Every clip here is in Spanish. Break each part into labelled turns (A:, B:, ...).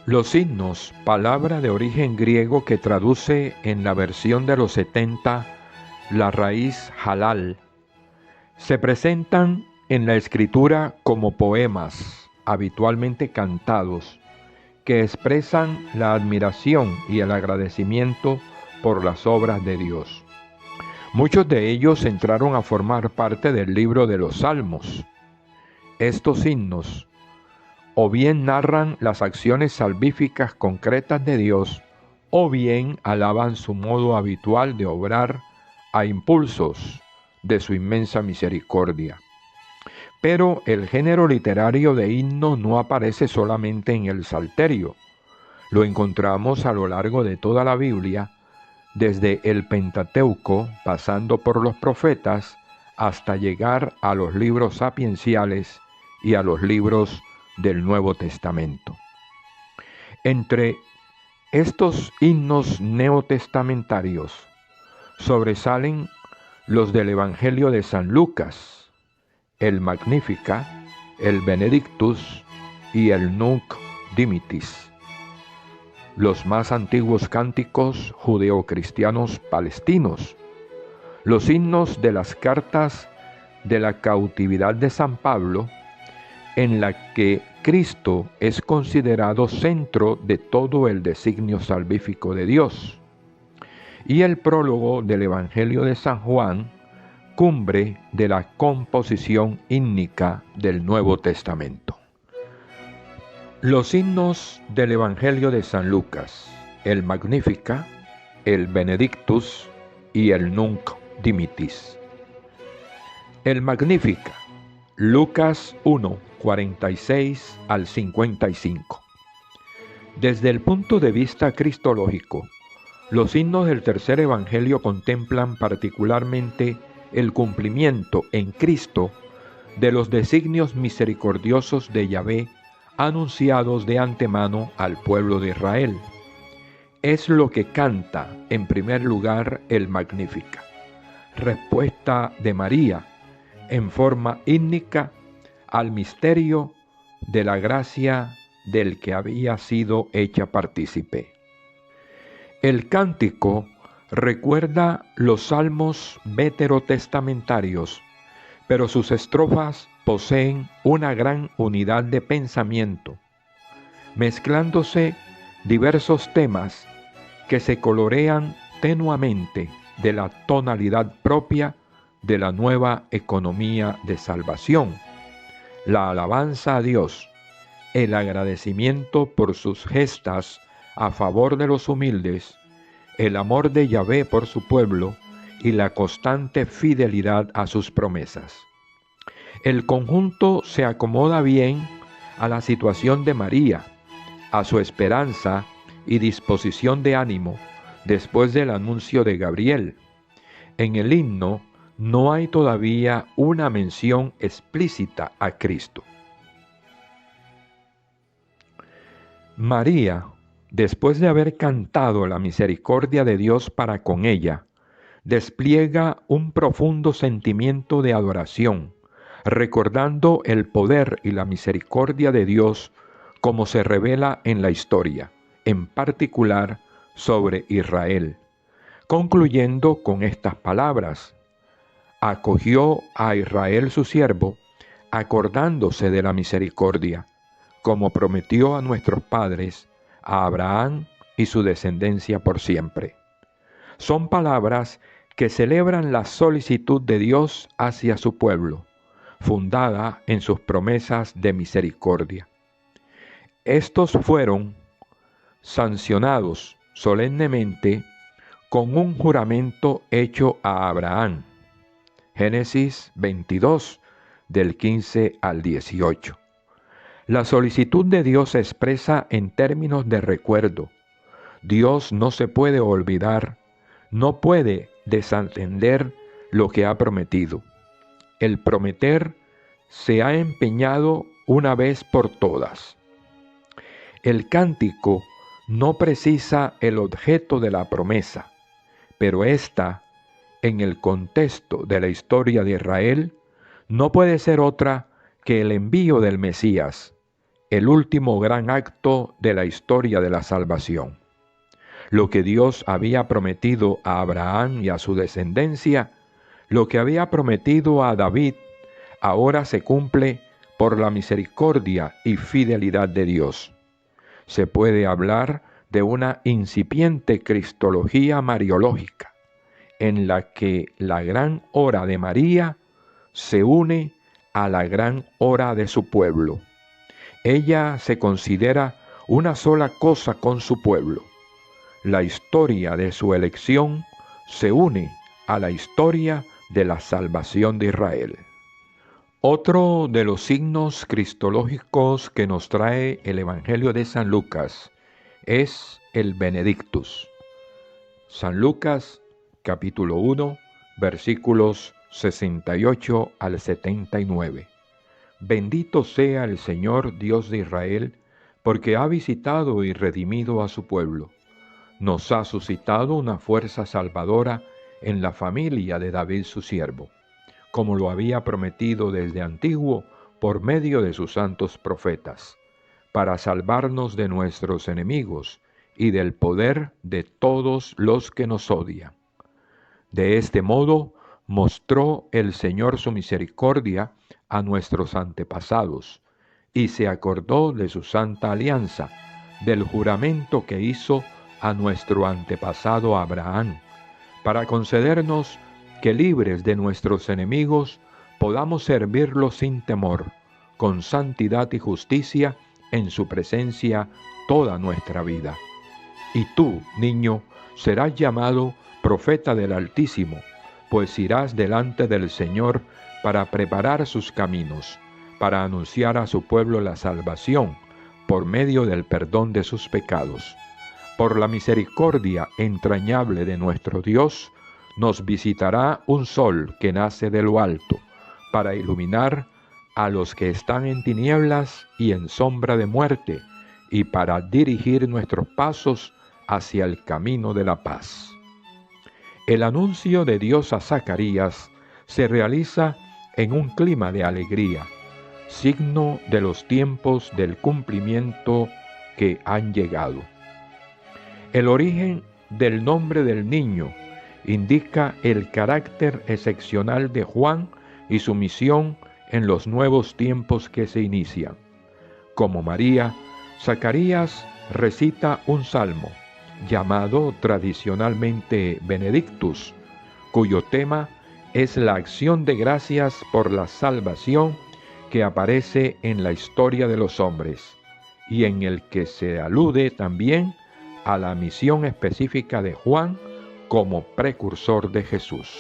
A: Los himnos, palabra de origen griego que traduce en la versión de los 70 la raíz halal, se presentan en la escritura como poemas habitualmente cantados que expresan la admiración y el agradecimiento por las obras de Dios. Muchos de ellos entraron a formar parte del libro de los Salmos. Estos himnos o bien narran las acciones salvíficas concretas de Dios, o bien alaban su modo habitual de obrar a impulsos de su inmensa misericordia. Pero el género literario de himno no aparece solamente en el Salterio. Lo encontramos a lo largo de toda la Biblia, desde el Pentateuco, pasando por los profetas, hasta llegar a los libros sapienciales y a los libros del Nuevo Testamento. Entre estos himnos neotestamentarios sobresalen los del Evangelio de San Lucas, el Magnificat, el Benedictus y el Nunc Dimittis, los más antiguos cánticos judeocristianos palestinos, los himnos de las cartas de la cautividad de San Pablo, en la que Cristo es considerado centro de todo el designio salvífico de Dios, y el prólogo del Evangelio de San Juan, cumbre de la composición hímnica del Nuevo Testamento. Los himnos del Evangelio de San Lucas, el Magnificat, el Benedictus y el Nunc Dimittis. El Magnificat, Lucas 1, 46 al 55. Desde el punto de vista cristológico, los himnos del tercer evangelio contemplan particularmente el cumplimiento en Cristo de los designios misericordiosos de Yahvé anunciados de antemano al pueblo de Israel. Es lo que canta en primer lugar el Magnificat, respuesta de María en forma hímnica al misterio de la gracia del que había sido hecha partícipe. El cántico recuerda los salmos veterotestamentarios, pero sus estrofas poseen una gran unidad de pensamiento, mezclándose diversos temas que se colorean tenuamente de la tonalidad propia de la nueva economía de salvación, la alabanza a Dios, el agradecimiento por sus gestas a favor de los humildes, el amor de Yahvé por su pueblo y la constante fidelidad a sus promesas. El conjunto se acomoda bien a la situación de María, a su esperanza y disposición de ánimo después del anuncio de Gabriel. En el himno no hay todavía una mención explícita a Cristo. María, después de haber cantado la misericordia de Dios para con ella, despliega un profundo sentimiento de adoración, recordando el poder y la misericordia de Dios como se revela en la historia, en particular sobre Israel, concluyendo con estas palabras: acogió a Israel su siervo, acordándose de la misericordia, como prometió a nuestros padres, a Abraham y su descendencia por siempre. Son palabras que celebran la solicitud de Dios hacia su pueblo, fundada en sus promesas de misericordia. Estos fueron sancionados solemnemente con un juramento hecho a Abraham. Génesis 22, del 15 al 18. La solicitud de Dios se expresa en términos de recuerdo. Dios no se puede olvidar, no puede desatender lo que ha prometido. El prometer se ha empeñado una vez por todas. El cántico no precisa el objeto de la promesa, pero ésta, en el contexto de la historia de Israel, no puede ser otra que el envío del Mesías, el último gran acto de la historia de la salvación. Lo que Dios había prometido a Abraham y a su descendencia, lo que había prometido a David, ahora se cumple por la misericordia y fidelidad de Dios. Se puede hablar de una incipiente cristología mariológica, en la que la gran hora de María se une a la gran hora de su pueblo. Ella se considera una sola cosa con su pueblo. La historia de su elección se une a la historia de la salvación de Israel. Otro de los signos cristológicos que nos trae el Evangelio de San Lucas es el Benedictus. San Lucas, capítulo 1, versículos 68 al 79. Bendito sea el Señor Dios de Israel, porque ha visitado y redimido a su pueblo. Nos ha suscitado una fuerza salvadora en la familia de David su siervo, como lo había prometido desde antiguo por medio de sus santos profetas, para salvarnos de nuestros enemigos y del poder de todos los que nos odian. De este modo mostró el Señor su misericordia a nuestros antepasados, y se acordó de su santa alianza, del juramento que hizo a nuestro antepasado Abraham, para concedernos que libres de nuestros enemigos podamos servirlo sin temor, con santidad y justicia en su presencia toda nuestra vida. Y tú, niño, serás llamado profeta del Altísimo, pues irás delante del Señor para preparar sus caminos, para anunciar a su pueblo la salvación por medio del perdón de sus pecados. Por la misericordia entrañable de nuestro Dios, nos visitará un sol que nace de lo alto, para iluminar a los que están en tinieblas y en sombra de muerte, y para dirigir nuestros pasos hacia el camino de la paz. El anuncio de Dios a Zacarías se realiza en un clima de alegría, signo de los tiempos del cumplimiento que han llegado. El origen del nombre del niño indica el carácter excepcional de Juan y su misión en los nuevos tiempos que se inician. Como María, Zacarías recita un salmo, llamado tradicionalmente Benedictus, cuyo tema es la acción de gracias por la salvación que aparece en la historia de los hombres, y en el que se alude también a la misión específica de Juan como precursor de Jesús.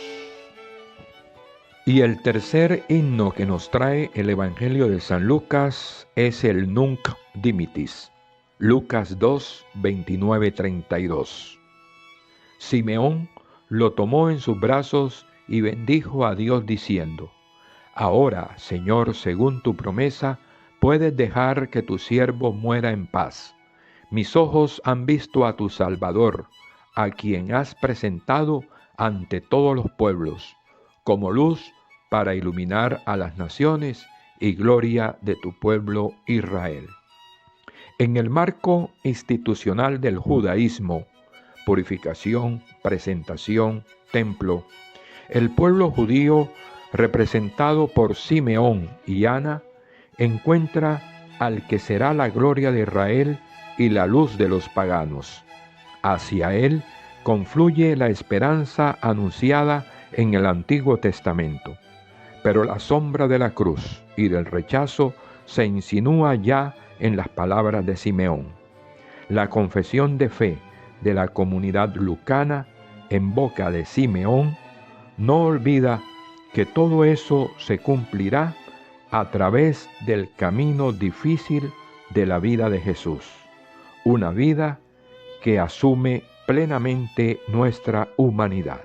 A: Y el tercer himno que nos trae el Evangelio de San Lucas es el Nunc Dimittis, Lucas 2, 29-32. Simeón lo tomó en sus brazos y bendijo a Dios diciendo: Ahora, Señor, según tu promesa, puedes dejar que tu siervo muera en paz. Mis ojos han visto a tu Salvador, a quien has presentado ante todos los pueblos, como luz para iluminar a las naciones y gloria de tu pueblo Israel. En el marco institucional del judaísmo, purificación, presentación, templo, el pueblo judío, representado por Simeón y Ana, encuentra al que será la gloria de Israel y la luz de los paganos. Hacia él confluye la esperanza anunciada en el Antiguo Testamento, pero la sombra de la cruz y del rechazo se insinúa ya en las palabras de Simeón. La confesión de fe de la comunidad lucana en boca de Simeón no olvida que todo eso se cumplirá a través del camino difícil de la vida de Jesús, una vida que asume plenamente nuestra humanidad.